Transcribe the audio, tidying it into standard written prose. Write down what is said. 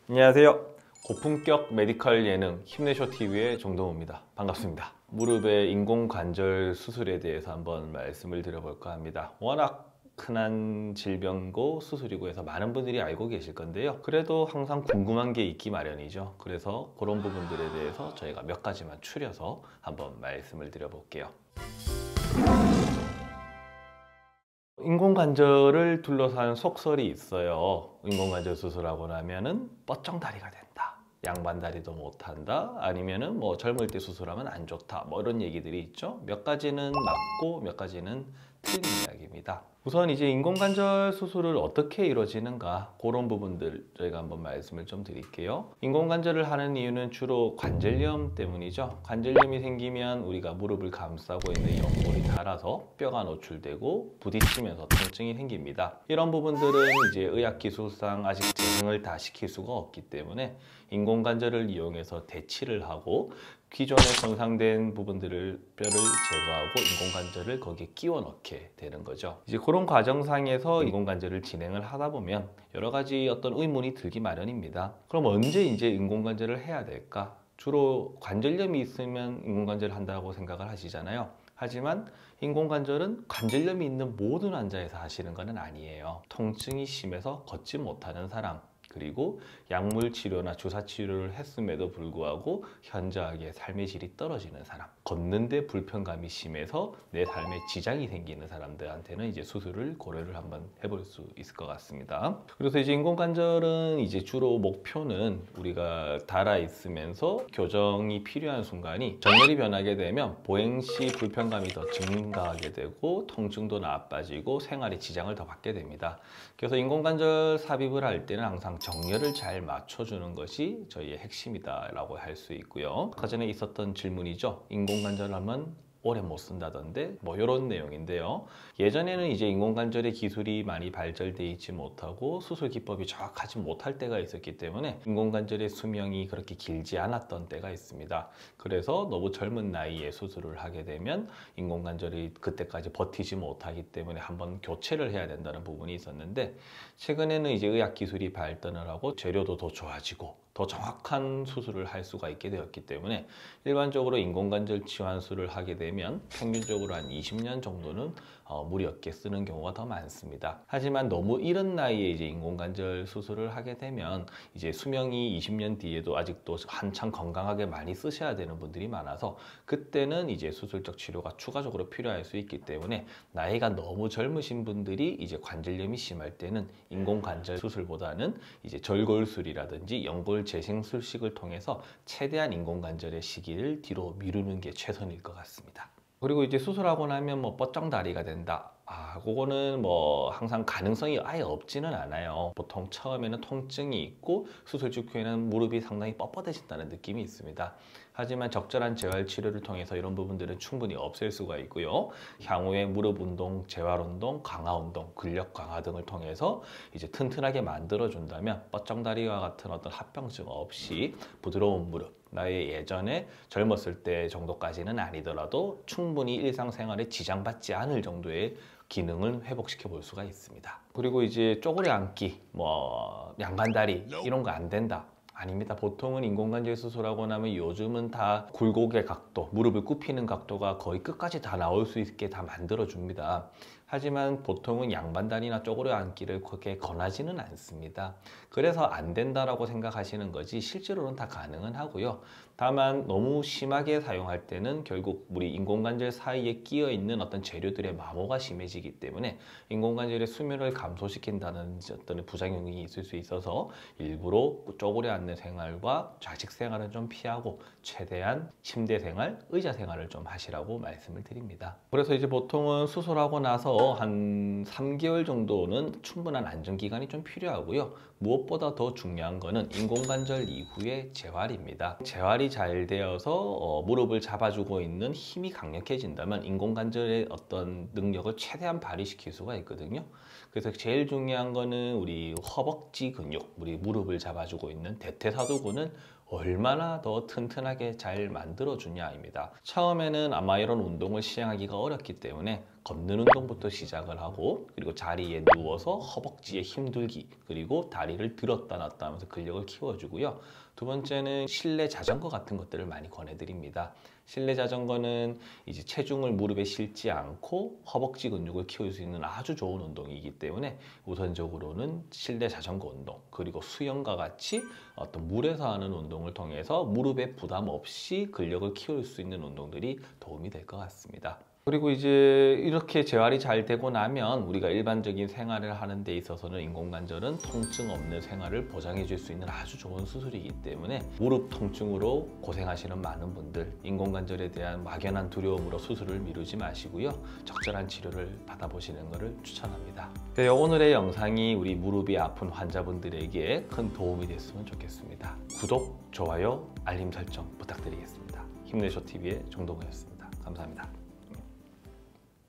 안녕하세요. 고품격 메디컬 예능 힘내쇼 TV의 정동호입니다. 반갑습니다. 무릎의 인공관절 수술에 대해서 한번 말씀을 드려볼까 합니다. 워낙 흔한 질병고 수술이고 해서 많은 분들이 알고 계실 건데요. 그래도 항상 궁금한 게 있기 마련이죠. 그래서 그런 부분들에 대해서 저희가 몇 가지만 추려서 한번 말씀을 드려볼게요. 인공관절을 둘러싼 속설이 있어요. 인공관절 수술하고 나면은 뻗정다리가 된다, 양반다리도 못한다, 아니면은 뭐 젊을 때 수술하면 안 좋다, 뭐 이런 얘기들이 있죠. 몇 가지는 맞고 몇 가지는 틀린 이야기입니다. 우선 이제 인공관절 수술을 어떻게 이루어지는가, 그런 부분들 저희가 한번 말씀을 좀 드릴게요. 인공관절을 하는 이유는 주로 관절염 때문이죠. 관절염이 생기면 우리가 무릎을 감싸고 있는 연골이 닳아서 뼈가 노출되고 부딪히면서 통증이 생깁니다. 이런 부분들은 이제 의학기술상 아직 재생을 다 시킬 수가 없기 때문에 인공관절을 이용해서 대치를 하고 기존에 손상된 부분들을 뼈를 제거하고 인공관절을 거기에 끼워 넣게 되는 거죠. 이제 그런 과정상에서 인공관절을 진행을 하다 보면 여러 가지 어떤 의문이 들기 마련입니다. 그럼 언제 이제 인공관절을 해야 될까? 주로 관절염이 있으면 인공관절을 한다고 생각을 하시잖아요. 하지만 인공관절은 관절염이 있는 모든 환자에서 하시는 것은 아니에요. 통증이 심해서 걷지 못하는 사람, 그리고 약물 치료나 주사 치료를 했음에도 불구하고 현저하게 삶의 질이 떨어지는 사람, 걷는데 불편감이 심해서 내 삶에 지장이 생기는 사람들한테는 이제 수술을 고려를 한번 해볼 수 있을 것 같습니다. 그래서 이제 인공관절은 이제 주로 목표는 우리가 닳아 있으면서 교정이 필요한 순간이 정렬이 변하게 되면 보행 시 불편감이 더 증가하게 되고 통증도 나빠지고 생활에 지장을 더 받게 됩니다. 그래서 인공관절 삽입을 할 때는 항상 정렬을 잘 맞춰주는 것이 저희의 핵심이다 라고 할 수 있고요. 아까 전에 있었던 질문이죠. 인공관절 하면 오래 못 쓴다던데, 뭐 이런 내용인데요. 예전에는 이제 인공관절의 기술이 많이 발달되어 있지 못하고 수술 기법이 정확하지 못할 때가 있었기 때문에 인공관절의 수명이 그렇게 길지 않았던 때가 있습니다. 그래서 너무 젊은 나이에 수술을 하게 되면 인공관절이 그때까지 버티지 못하기 때문에 한번 교체를 해야 된다는 부분이 있었는데, 최근에는 이제 의학기술이 발전을 하고 재료도 더 좋아지고 더 정확한 수술을 할 수가 있게 되었기 때문에 일반적으로 인공관절 치환술을 하게 되면 평균적으로 한 20년 정도는 무리 없게 쓰는 경우가 더 많습니다. 하지만 너무 이른 나이에 이제 인공관절 수술을 하게 되면 이제 수명이 20년 뒤에도 아직도 한창 건강하게 많이 쓰셔야 되는 분들이 많아서 그때는 이제 수술적 치료가 추가적으로 필요할 수 있기 때문에 나이가 너무 젊으신 분들이 이제 관절염이 심할 때는 인공관절 수술보다는 이제 절골술이라든지 연골 재생술식을 통해서 최대한 인공관절의 시기를 뒤로 미루는 게 최선일 것 같습니다. 그리고 이제 수술하고 나면 뭐 뻗정다리가 된다, 그거는 뭐 항상 가능성이 아예 없지는 않아요. 보통 처음에는 통증이 있고 수술 직후에는 무릎이 상당히 뻣뻣해진다는 느낌이 있습니다. 하지만 적절한 재활 치료를 통해서 이런 부분들은 충분히 없앨 수가 있고요. 향후에 무릎 운동, 재활 운동, 강화 운동, 근력 강화 등을 통해서 이제 튼튼하게 만들어 준다면 뻗정다리와 같은 어떤 합병증 없이 부드러운 무릎, 나의 예전에 젊었을 때 정도까지는 아니더라도 충분히 일상생활에 지장받지 않을 정도의 기능을 회복시켜 볼 수가 있습니다. 그리고 이제 쪼그려 앉기, 뭐 양반다리 이런 거 안 된다, 아닙니다. 보통은 인공관절 수술하고 나면 요즘은 다 굴곡의 각도, 무릎을 굽히는 각도가 거의 끝까지 다 나올 수 있게 다 만들어 줍니다. 하지만 보통은 양반다리나 쪼그려 앉기를 그렇게 권하지는 않습니다. 그래서 안 된다라고 생각하시는 거지 실제로는 다 가능은 하고요. 다만 너무 심하게 사용할 때는 결국 우리 인공관절 사이에 끼어 있는 어떤 재료들의 마모가 심해지기 때문에 인공관절의 수명을 감소시킨다는 어떤 부작용이 있을 수 있어서 일부러 쪼그려 앉는 생활과 좌식 생활은 좀 피하고 최대한 침대 생활, 의자 생활을 좀 하시라고 말씀을 드립니다. 그래서 이제 보통은 수술하고 나서 한 3개월 정도는 충분한 안정기간이 좀 필요하고요. 무엇보다 더 중요한 거는 인공관절 이후의 재활입니다. 재활이 잘 되어서 무릎을 잡아주고 있는 힘이 강력해진다면 인공관절의 어떤 능력을 최대한 발휘시킬 수가 있거든요. 그래서 제일 중요한 거는 우리 허벅지 근육, 우리 무릎을 잡아주고 있는 대퇴사두근은 얼마나 더 튼튼하게 잘 만들어주냐입니다. 처음에는 아마 이런 운동을 시행하기가 어렵기 때문에 걷는 운동부터 시작을 하고, 그리고 자리에 누워서 허벅지에 힘들기, 그리고 다리를 들었다 놨다 하면서 근력을 키워주고요. 두 번째는 실내 자전거 같은 것들을 많이 권해드립니다. 실내 자전거는 이제 체중을 무릎에 실지 않고 허벅지 근육을 키울 수 있는 아주 좋은 운동이기 때문에 우선적으로는 실내 자전거 운동, 그리고 수영과 같이 어떤 물에서 하는 운동을 통해서 무릎에 부담 없이 근력을 키울 수 있는 운동들이 도움이 될 것 같습니다. 그리고 이제 이렇게 재활이 잘 되고 나면 우리가 일반적인 생활을 하는 데 있어서는 인공관절은 통증 없는 생활을 보장해 줄 수 있는 아주 좋은 수술이기 때문에 무릎 통증으로 고생하시는 많은 분들, 인공관절에 대한 막연한 두려움으로 수술을 미루지 마시고요. 적절한 치료를 받아보시는 것을 추천합니다. 네, 오늘의 영상이 우리 무릎이 아픈 환자분들에게 큰 도움이 됐으면 좋겠습니다. 구독, 좋아요, 알림 설정 부탁드리겠습니다. 힘내쇼TV의 정동호였습니다. 감사합니다.